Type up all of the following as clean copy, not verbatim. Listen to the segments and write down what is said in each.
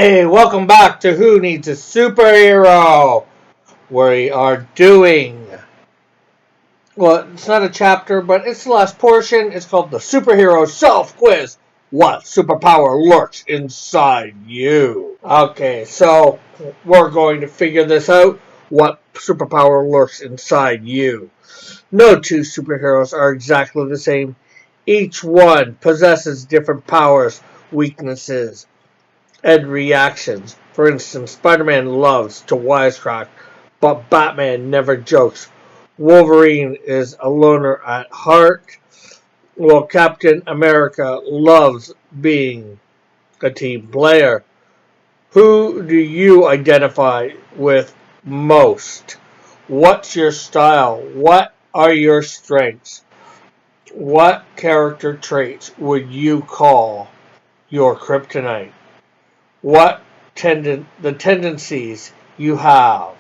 Hey, welcome back to Who Needs a Superhero? We are doing, well, it's not a chapter, but it's the last portion. It's called the Superhero Self Quiz. What superpower lurks inside you? Okay, so we're going to figure this out. What superpower lurks inside you? No two superheroes are exactly the same. Each one possesses different powers, weaknesses, and reactions. For instance, Spider-Man loves to wisecrack, but Batman never jokes. Wolverine is a loner at heart, while Captain America loves being a team player. Who do you identify with most? What's your style? What are your strengths? What character traits would you call your kryptonite? What the tendencies you have,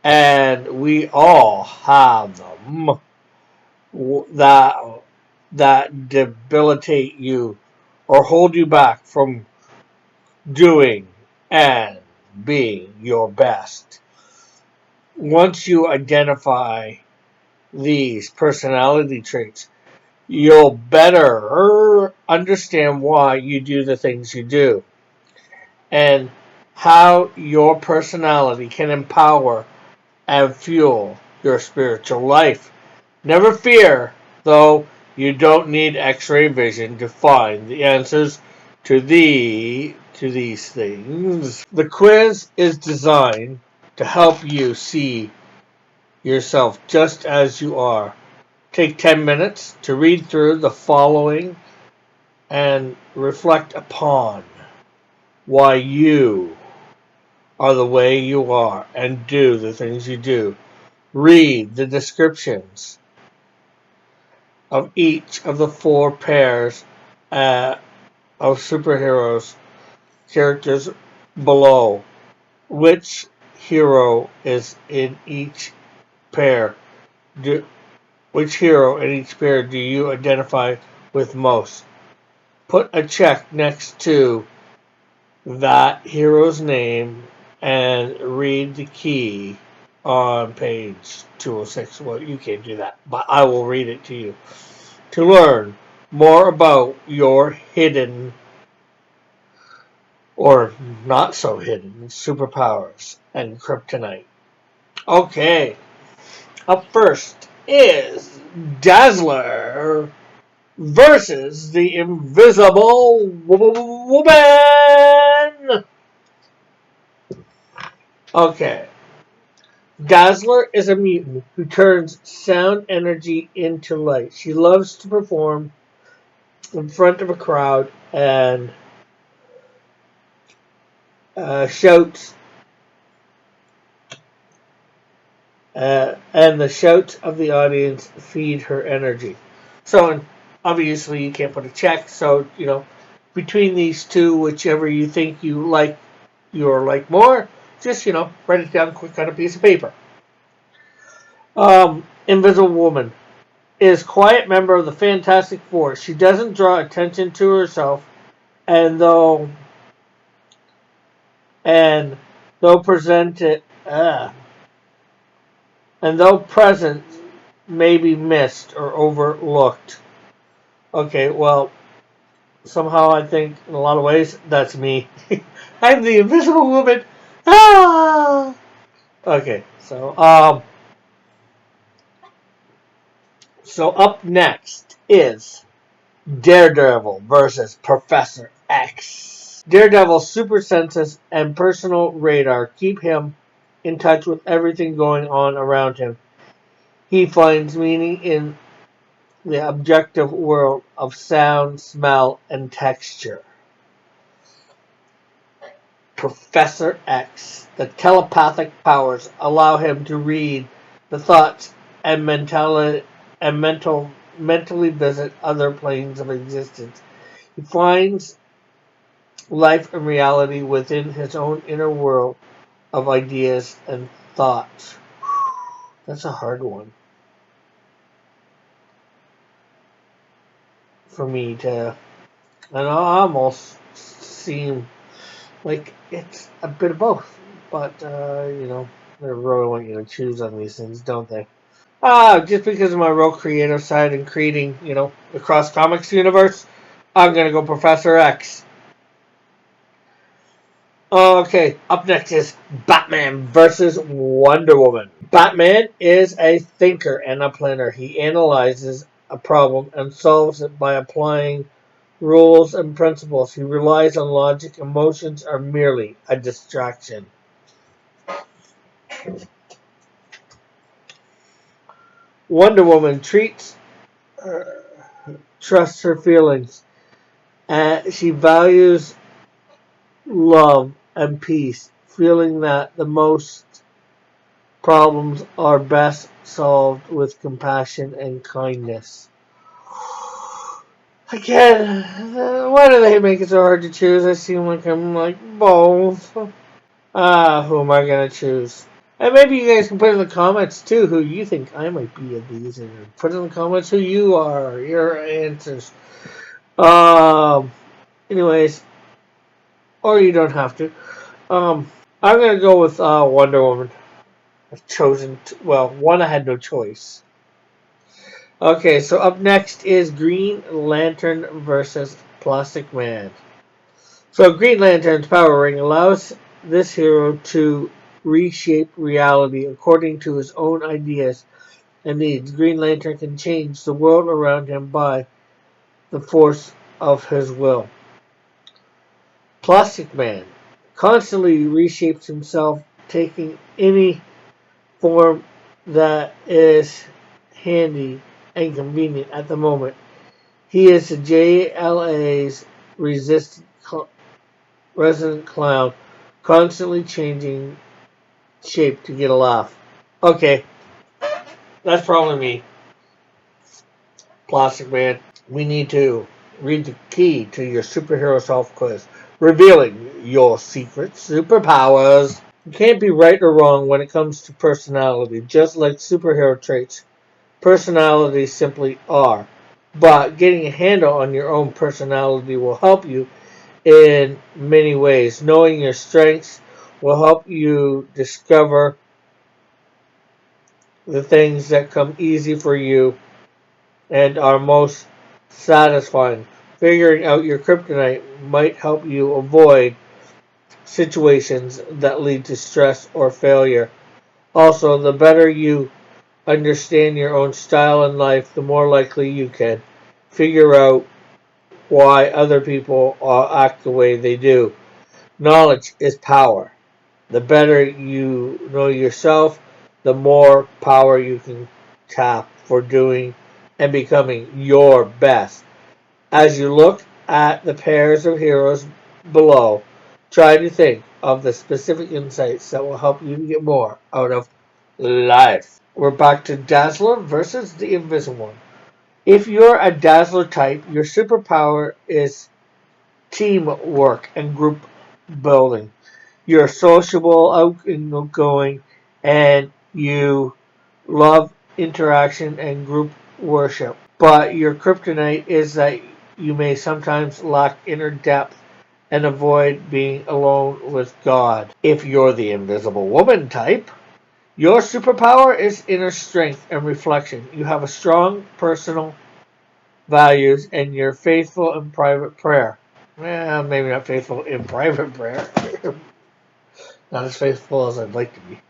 and we all have them, that debilitate you or hold you back from doing and being your best. Once you identify these personality traits, you'll better understand why you do the things you do, and how your personality can empower and fuel your spiritual life. Never fear, though, you don't need X-ray vision to find the answers to these things. The quiz is designed to help you see yourself just as you are. Take 10 minutes to read through the following and reflect upon why you are the way you are and do the things you do. Read the descriptions of each of the four pairs of superheroes characters below. Which hero is in each pair? Which hero in each pair do you identify with most? Put a check next to that hero's name and read the key on page 206. Well, you can't do that, but I will read it to you. To learn more about your hidden or not so hidden superpowers and kryptonite. Okay, up first is Dazzler versus the Invisible Woman. Okay. Dazzler is a mutant who turns sound energy into light. She loves to perform in front of a crowd and shouts, and the shouts of the audience feed her energy. So, obviously, you can't put a check. So, between these two, whichever you think you're like more, just write it down quick on a piece of paper. Invisible Woman is quiet member of the Fantastic Four. She doesn't draw attention to herself, and though presented, and though present may be missed or overlooked. Okay, well, somehow I think in a lot of ways that's me. I'm the Invisible Woman. Ah! Okay, so up next is Daredevil versus Professor X. Daredevil's super senses and personal radar keep him in touch with everything going on around him. He finds meaning in the objective world of sound, smell, and texture. Professor X. The telepathic powers allow him to read the thoughts and mentally visit other planes of existence. He finds life and reality within his own inner world of ideas and thoughts. That's a hard one for me to, and I almost seem Like, it's a bit of both. But, they really want you to choose on these things, don't they? Just because of my real creative side in creating, the cross comics universe, I'm gonna go Professor X. Okay, up next is Batman versus Wonder Woman. Batman is a thinker and a planner. He analyzes a problem and solves it by applying rules and principles. He relies on logic. Emotions are merely a distraction. Wonder Woman trusts her feelings. She values love and peace, feeling that the most problems are best solved with compassion and kindness. Again, why do they make it so hard to choose? I seem like I'm like both. Who am I gonna choose? And maybe you guys can put in the comments too who you think I might be of these, and put in the comments who you are, your answers. Um. Anyways, or you don't have to. I'm gonna go with Wonder Woman. I've chosen. One I had no choice. Okay, so up next is Green Lantern versus Plastic Man. So Green Lantern's power ring allows this hero to reshape reality according to his own ideas and needs. Green Lantern can change the world around him by the force of his will. Plastic Man constantly reshapes himself, taking any form that is handy and convenient at the moment. He is the JLA's resident clown, constantly changing shape to get a laugh. Okay, that's probably me, Plastic Man. We need to read the key to your superhero self quiz, revealing your secret superpowers. You can't be right or wrong when it comes to personality, just like superhero traits. Personalities simply are. But getting a handle on your own personality will help you in many ways. Knowing your strengths will help you discover the things that come easy for you and are most satisfying. Figuring out your kryptonite might help you avoid situations that lead to stress or failure. Also, the better you understand your own style in life, the more likely you can figure out why other people act the way they do. Knowledge is power. The better you know yourself, the more power you can tap for doing and becoming your best. As you look at the pairs of heroes below, try to think of the specific insights that will help you get more out of life. We're back to Dazzler versus the Invisible One. If you're a Dazzler type, your superpower is teamwork and group building. You're sociable, outgoing, and you love interaction and group worship. But your kryptonite is that you may sometimes lack inner depth and avoid being alone with God. If you're the invisible woman type, your superpower is inner strength and reflection. You have a strong personal values and you're faithful in private prayer. Well, maybe not faithful in private prayer. Not as faithful as I'd like to be.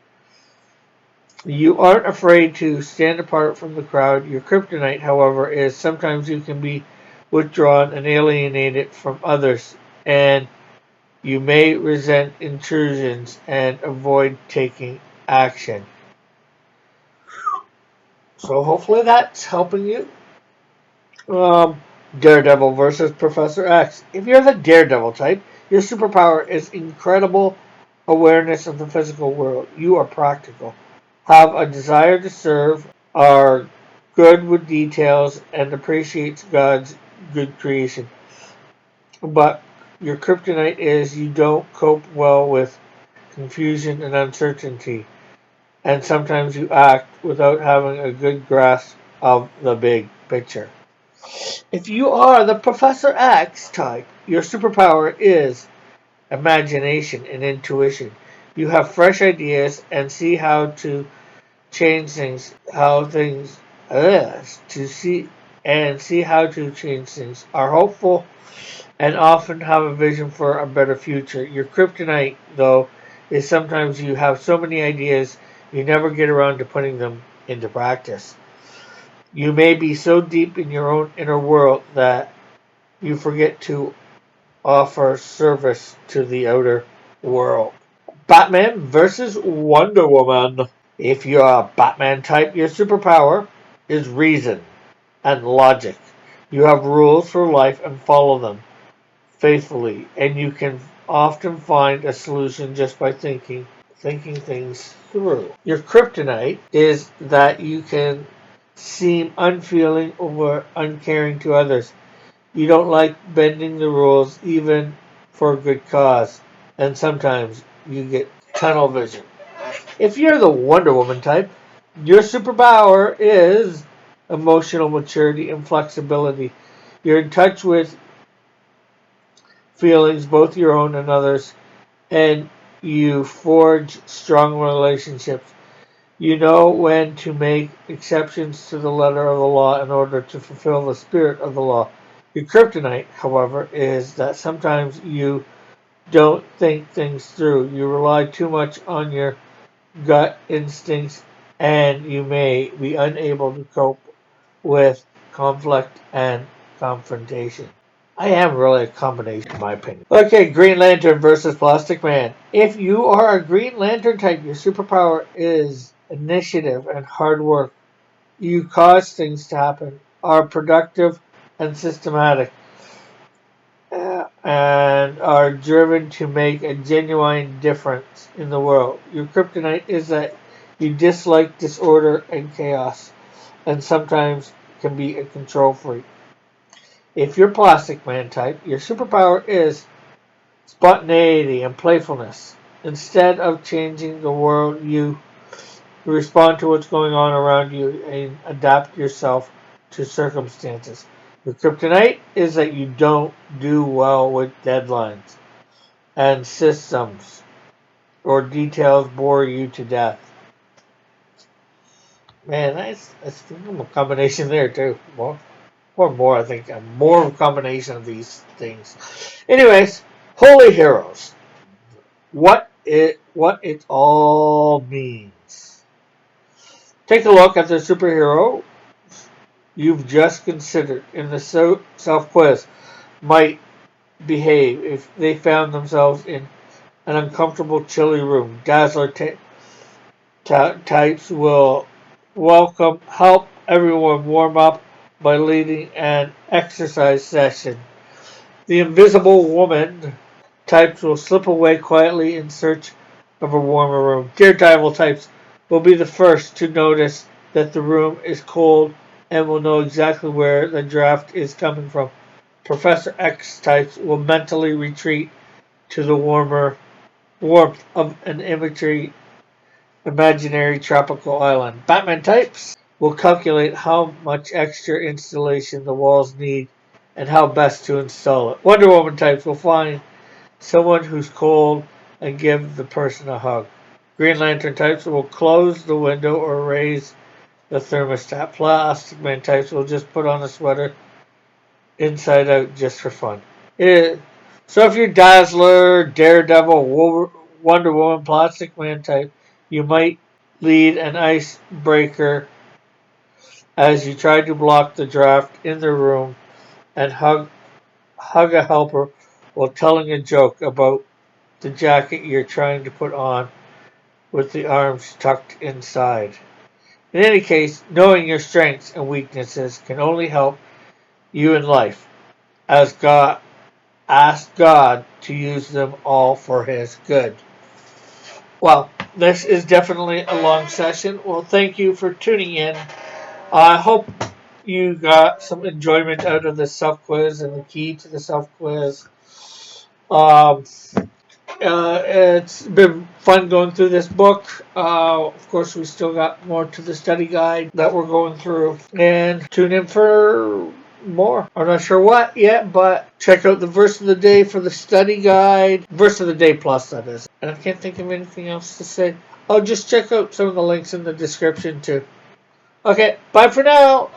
You aren't afraid to stand apart from the crowd. Your kryptonite, however, is sometimes you can be withdrawn and alienated from others, and you may resent intrusions and avoid taking action. So hopefully that's helping you. Um, Daredevil versus Professor X. If you're the Daredevil type, your superpower is incredible awareness of the physical world. You are practical, have a desire to serve, are good with details, and appreciates God's good creation. But your kryptonite is you don't cope well with confusion and uncertainty, and sometimes you act without having a good grasp of the big picture. If you are the Professor X type, your superpower is imagination, and intuition. You have fresh ideas and see how to change things, to see how to change things. Are hopeful and often have a vision for a better future. Your kryptonite, though, is sometimes you have so many ideas you never get around to putting them into practice. You may be so deep in your own inner world that you forget to offer service to the outer world. Batman versus Wonder Woman. If you're a Batman type, your superpower is reason and logic. You have rules for life and follow them faithfully, and you can often find a solution just by thinking things through. Your kryptonite is that you can seem unfeeling or uncaring to others. You don't like bending the rules even for a good cause, and sometimes you get tunnel vision. If you're the Wonder Woman type, your superpower is emotional maturity and flexibility. You're in touch with feelings, both your own and others, and you forge strong relationships. You know when to make exceptions to the letter of the law in order to fulfill the spirit of the law. Your kryptonite, however, is that sometimes you don't think things through. You rely too much on your gut instincts, and you may be unable to cope with conflict and confrontation. I am really a combination, in my opinion. Okay, Green Lantern versus Plastic Man. If you are a Green Lantern type, your superpower is initiative and hard work. You cause things to happen, are productive and systematic, and are driven to make a genuine difference in the world. Your kryptonite is that you dislike disorder and chaos, and sometimes can be a control freak. If you're Plastic Man type, your superpower is spontaneity and playfulness. Instead of changing the world, you respond to what's going on around you and adapt yourself to circumstances. Your kryptonite is that you don't do well with deadlines and systems or details bore you to death. Man, that's a combination there too. More, I think. More of a combination of these things. Anyways, holy heroes. What it all means. Take a look at the superhero you've just considered in the self-quiz might behave if they found themselves in an uncomfortable, chilly room. Dazzler types will help everyone warm up by leading an exercise session. The Invisible Woman types will slip away quietly in search of a warmer room. Daredevil types will be the first to notice that the room is cold and will know exactly where the draft is coming from. Professor X types will mentally retreat to the warmth of an imaginary tropical island. Batman types will calculate how much extra insulation the walls need and how best to install it. Wonder Woman types will find someone who's cold and give the person a hug. Green Lantern types will close the window or raise the thermostat. Plastic Man types will just put on a sweater inside out just for fun. So if you're Dazzler, Daredevil, Wonder Woman, Plastic Man type, you might lead an icebreaker as you try to block the draft in the room and hug a helper while telling a joke about the jacket you're trying to put on with the arms tucked inside. In any case, knowing your strengths and weaknesses can only help you in life, as God asked God to use them all for His good. Well, this is definitely a long session. Well, thank you for tuning in. I hope you got some enjoyment out of the self-quiz and the key to the self-quiz. It's been fun going through this book. Of course, we still got more to the study guide that we're going through. And tune in for more. I'm not sure what yet, but check out the verse of the day for the study guide. Verse of the day plus, that is. And I can't think of anything else to say. Oh, just check out some of the links in the description too. Okay, bye for now.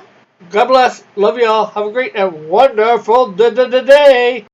God bless. Love you all. Have a great and wonderful day.